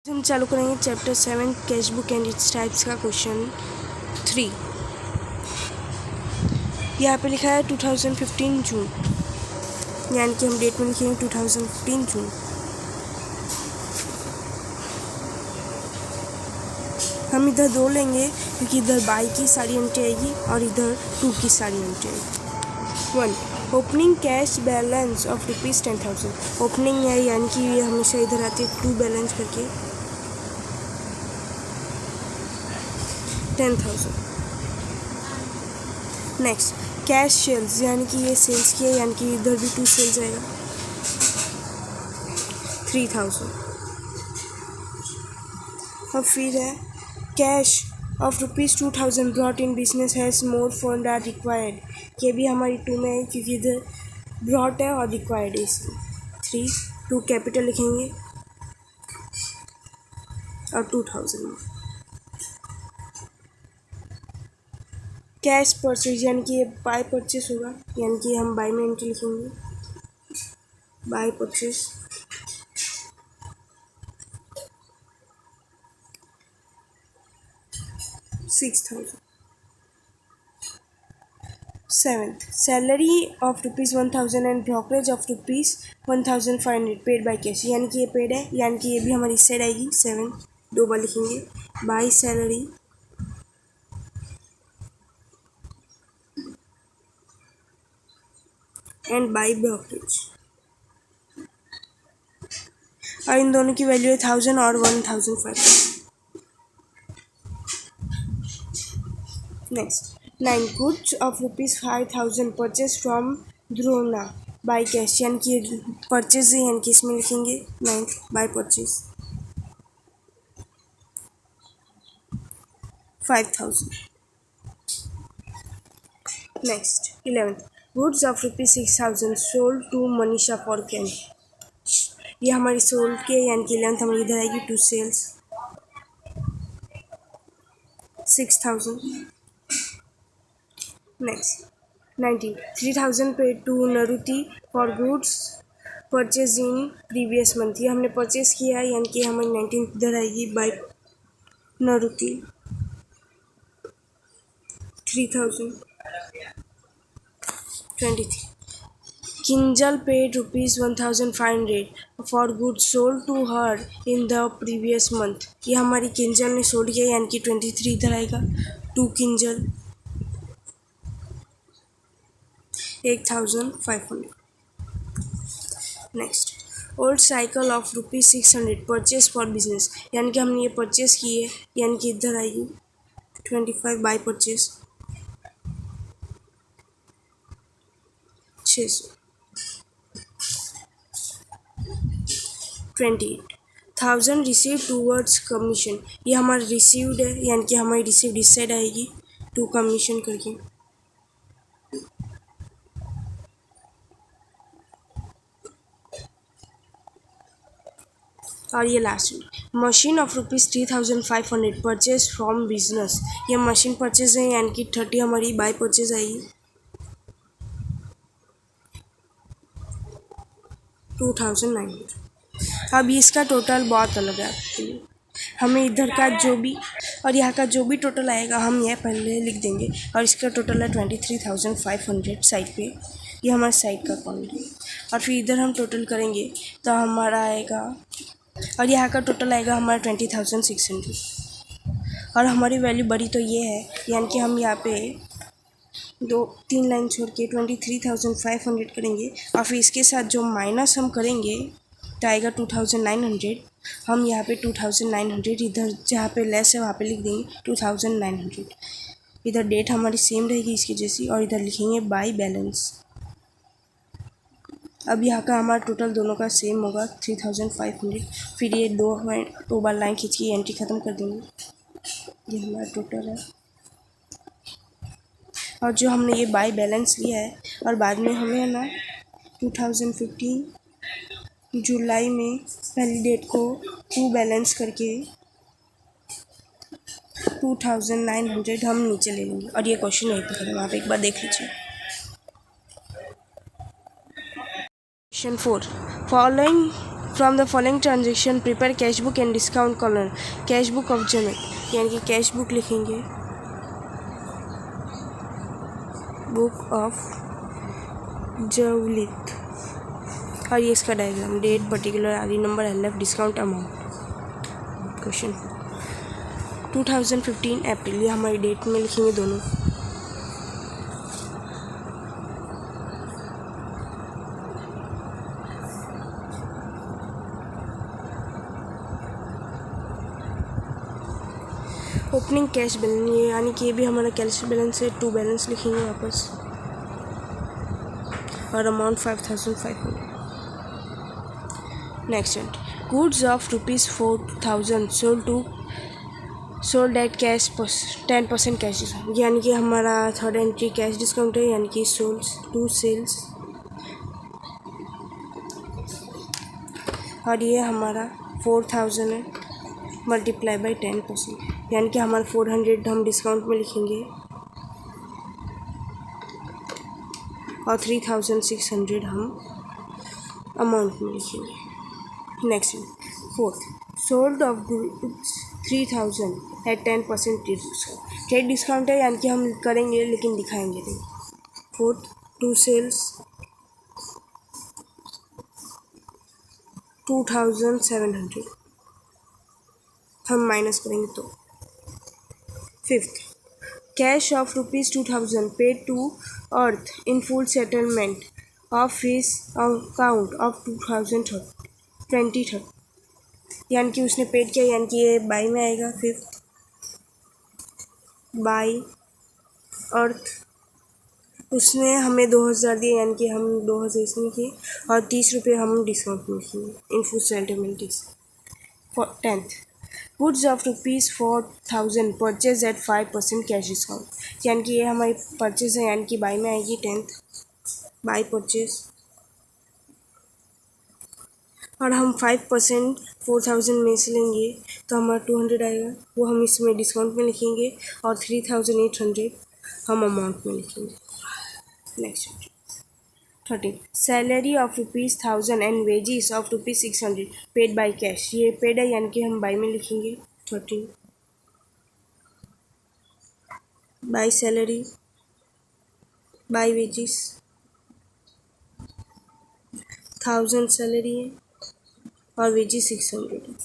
हम चालू करेंगे chapter 7 cash book and its types का क्वेश्चन 3। यहाँ पे लिखा है 2015 जून, यानी कि हम डेट में लिखेंगे 2015 जून। हम इधर 2 लेंगे क्योंकि इधर बाई की सारी एंट्री आएगी और इधर 2 की सारी एंट्री आएगी। 1 opening cash balance of ₹10,000। Opening है यानी कि ये हमेशा इधर आती है 2 बैलेंस करके 10,000। नेक्स्ट कैश सेल्स, यानी कि ये सेल्स किया यानी कि इधर भी 2 सेल्स आएगा 3,000। और फिर है cash of ₹2,000 brought in business has more fund are required. ये भी हमारी 2 में है क्योंकि इधर ब्रॉट है और रिक्वायर्ड है इसमें 3। 2 कैपिटल लिखेंगे और 2,000 में कैश परचेज, यानी कि ये बाय परचेस होगा, यानी कि हम बाय में एंट्री लिखेंगे by purchase 6,000। 7th salary of ₹1,000 and brokerage of ₹1,500 paid by cash, यानी कि ये पेड है यानी कि ये भी हमारी साइड आएगी 7। 2 बार लिखेंगे by salary and by brokerage, और इन दोनों की वैल्यू है 1000 और 1,500। Next 9 goods of ₹5,000 purchase from Drona by cash, यानी कि परचेज है यानी कि इसमें लिखेंगे 9 by purchase 5,000। Next 11 goods of ₹6,000 sold to Manisha for cash, ये हमारी सोल्ड की है यानी कि 11th हमारी इधर आएगी 2 सेल्स 6,000। नेक्स्ट 19 3,000 पेड टू नरुति for goods purchase in previous month, ये हमने परचेज किया है यानी कि हमारी 19 इधर आएगी bye नरुति 3,000। 23 Kinjal paid ₹1,500 for goods sold to her in the previous month, ये हमारी किंजल ने सोल्ड किया यानी कि 23 इधर आएगा 2 Kinjal 8,500। Next old cycle of ₹600 purchase for business, यानी कि हमने ये परचेज की है यानी कि इधर आएगी 25 by purchase 600। 28,000 receive towards commission, ये हमारा रिसीव्ड है यानी कि हमारी रिसीव्ड इस साइड आएगी 2 कमीशन करके। और ये last machine of ₹3,500 purchase from business, ये मशीन परचेज है यानी कि 30 हमारी बाय परचेज आएगी 2,900। अब इसका टोटल बहुत अलग है आपके लिए, हमें इधर का जो भी और यहाँ का जो भी टोटल आएगा हम यह पहले लिख देंगे, और इसका टोटल है 23,500 साइड पे, ये हमारे साइड का अकाउंट है। और फिर इधर हम टोटल करेंगे तो हमारा आएगा, और यहाँ का टोटल आएगा हमारा 20,600, और हमारी वैल्यू बड़ी तो ये है यानी कि हम यहाँ पे 2-3 लाइन छोड़ के 23,500 करेंगे, और फिर इसके साथ जो माइनस हम करेंगे तो आएगा 2,900। हम यहाँ पे 2,900 इधर जहाँ पे लेस है वहाँ पे लिख देंगे 2,900। इधर डेट हमारी सेम रहेगी इसकी जैसी, और इधर लिखेंगे बाय बैलेंस। अब यहाँ का हमारा टोटल दोनों का सेम होगा 3,500। फिर ये 2 बार लाइन खींच के एंट्री ख़त्म कर देंगे, ये हमारा टोटल है। और जो हमने ये बाय बैलेंस लिया है, और बाद में हमें ना 2015 जुलाई में पहली डेट को 2 बैलेंस करके 2,900 हम नीचे ले लेंगे, और ये क्वेश्चन यहीं पर खत्म, आप एक बार देख लीजिए। Question 4 following from the following transaction prepare cash book and discount column. Cash book of जमित यानी कि कैश बुक लिखेंगे, बुक ऑफ जवलित, और ये इसका डायग्राम, डेट, पर्टिकुलर, आदि number, LF, discount amount. Question 2015 April, ये हमारी डेट में लिखेंगे दोनों। ओपनिंग कैश बैलेंस, ये यानी कि ये भी हमारा कैश बैलेंस है, टू बैलेंस लिखेंगे वापस, और amount 5500। Next goods of ₹4,000 sold at cash 10% cash discount, यानी कि हमारा थर्ड एंट्री कैश डिस्काउंट है, यानी कि सोल्स टू सेल्स, और ये हमारा 4000 है मल्टीप्लाई बाई 10%, यानी कि हमारा 400 हम डिस्काउंट में लिखेंगे और 3600 हम अमाउंट में लिखेंगे। Next fourth, sold of goods 3000 at 10% discount, trade discount है, यानी कि हम करेंगे लेकिन दिखाएंगे नहीं। फोर्थ, टू सेल्स 2700 हम माइनस करेंगे तो। Fifth, cash of ₹2000 paid to Arth in full settlement of his account of 2020, यानी कि उसने पेड किया, यानी कि ये बाई में आएगा। फिफ्थ, बाई अर्थ, उसने हमें 2000 दिए, यानी कि हम 2000 इसमें किए, और 30 रुपये हम डिस्काउंट में किए in full settlement. Tenth, goods of ₹4000 purchase at 5% cash discount, यानी कि ये हमारी परचेज है, यानी कि बाई में आएगी। टेंथ, बाई परचेज, और हम 5% 4000 में से लेंगे तो हमारा 200 आएगा, वो हम इसमें डिस्काउंट में लिखेंगे, और 3800 हम अमाउंट में लिखेंगे। Next 13, salary of ₹1000 and wages of ₹600 paid by cash, ये पेड है, यानी कि हम बाई में लिखेंगे। 13, by salary, by wages, 1000 salary है और वेजेस 600 है।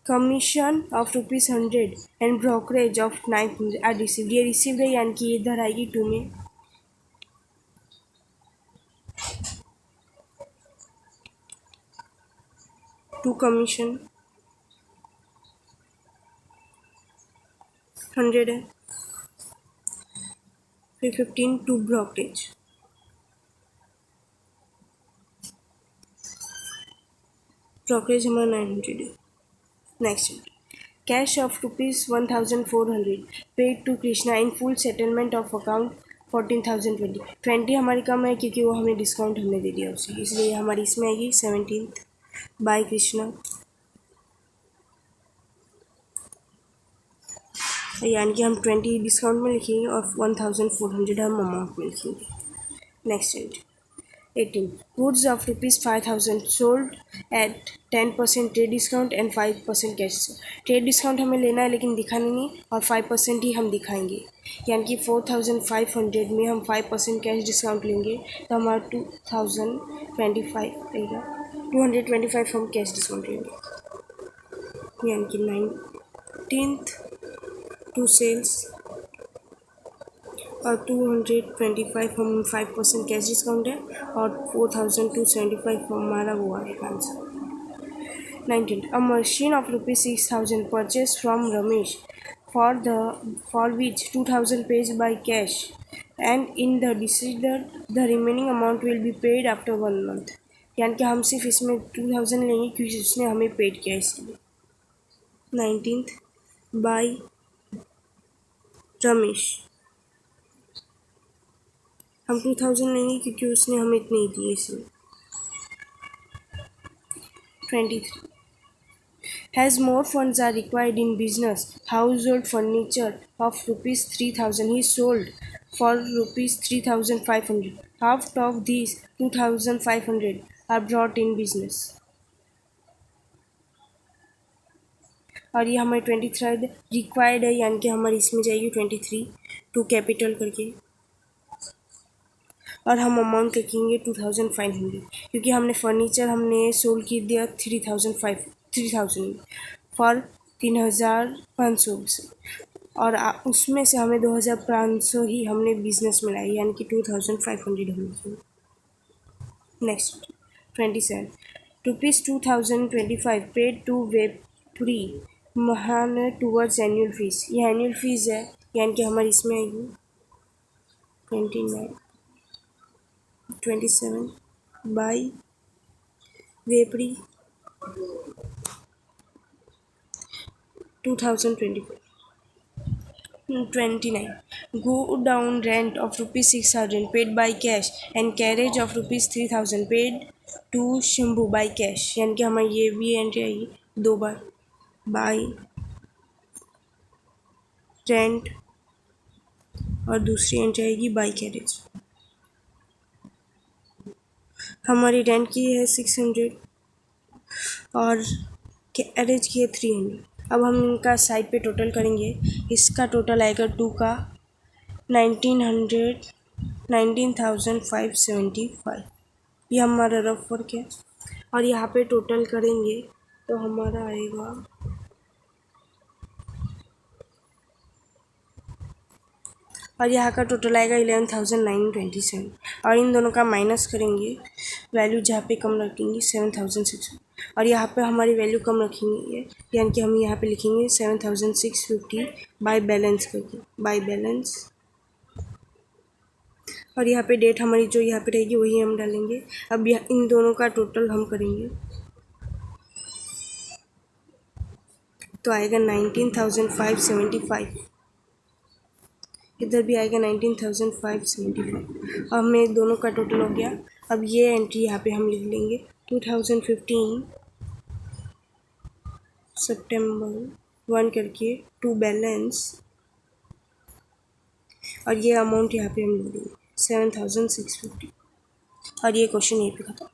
Commission of ₹100 and brokerage of 900 are received, ये रिसीव्ड है, यानी कि इधर आएगी 2 में। टू कमीशन 100 है, फिर 15 टू ब्रोकरेज, ब्रोकरेज हमारा 900 है। Next, cash of ₹1400 paid to Krishna in full settlement of account 14,020 हमारी कम है, क्योंकि वो हमें डिस्काउंट हमने दे दिया उसे, इसलिए हमारी इसमें आएगी 17th बाय कृष्णा, यानी कि हम 20 डिस्काउंट में लिखेंगे और 1400 हम अमाउंट में लिखेंगे। Next 18, goods of ₹5000 sold at 10% trade discount and 5% cash. Trade discount हमें लेना है लेकिन दिखाना नहीं, और 5% ही हम दिखाएंगे, यानी कि 4500 में हम 5% कैश डिस्काउंट लेंगे तो हमारा 2025 रहेगा, 225 हम कैश डिस्काउंट लेंगे, यानी कि 19th टू सेल्स और 225 हम 5% कैश डिस्काउंट है, और 4275 हमारा वो आएगा answer. 19, a machine of ₹6000 purchase from Ramesh for which 2000 pays by cash and in the decider the remaining amount will be paid after 1 month, यानी कि हम सिर्फ इसमें 2000 लेंगे क्योंकि उसने हमें पेड किया इसलिए। 19th बाय रमेश, हम 2000 लेंगे क्योंकि उसने हमें इतने ही दिए इसलिए। 23, as more funds are required in business household furniture of ₹3000 he sold for ₹3500, half of these 2500 are brought in business. और ये हमारी 23rd रिक्वायर्ड है, यानी कि हमारी इसमें जाएगी 23 टू कैपिटल करके। और हम अमाउंट लिखेंगे 2500, क्योंकि हमने फर्नीचर हमने सोल्ड कर दिया 3000 फॉर 3500 से, और उसमें से हमें 2500 ही हमने बिजनेस में लाई, यानी कि 2500 हम लिखेंगे। नेक्स्ट 27 ₹2025 पेड टू वेब3 महान टूवर्ड्स एनुअल फीस। ये एनुअल फीस है, यानी कि हमारी इसमें आएगी 27 by वेपरी 2025। 29 go down rent of ₹6000 paid by cash and carriage of ₹3000 paid to Shambhu by cash, यानी कि हमारी ये भी एंट्री आएगी 2 बार बाई रेंट और दूसरी एंट्री आएगी बाई कैरेज। हमारी रेंट की है 600 और कैरेज की है 300। अब हम इनका साइड पे टोटल करेंगे। इसका टोटल आएगा 2 का 19,575। ये हमारा रफ वर्क है। और यहाँ पे टोटल करेंगे तो हमारा आएगा और यहाँ का टोटल आएगा 11,927। और इन दोनों का माइनस करेंगे, वैल्यू जहाँ पे कम रखेंगे 7,600, और यहाँ पे हमारी वैल्यू कम रखेंगे, यानी कि हम यहाँ पे लिखेंगे 7,650 बाय बैलेंस करके, बाय बैलेंस। और यहाँ पे डेट हमारी जो यहाँ पे रहेगी वही हम डालेंगे। अब इन दोनों का टोटल हम करेंगे तो आएगा 19,575। इधर भी आएगा 19,575। अब हमें दोनों का टोटल हो गया। अब ये एंट्री यहाँ पे हम लिख लेंगे 2015 सितंबर 1 करके टू बैलेंस, और ये अमाउंट यहाँ पे हम लिख देंगे 7,650। और ये क्वेश्चन यहीं पे खत्म।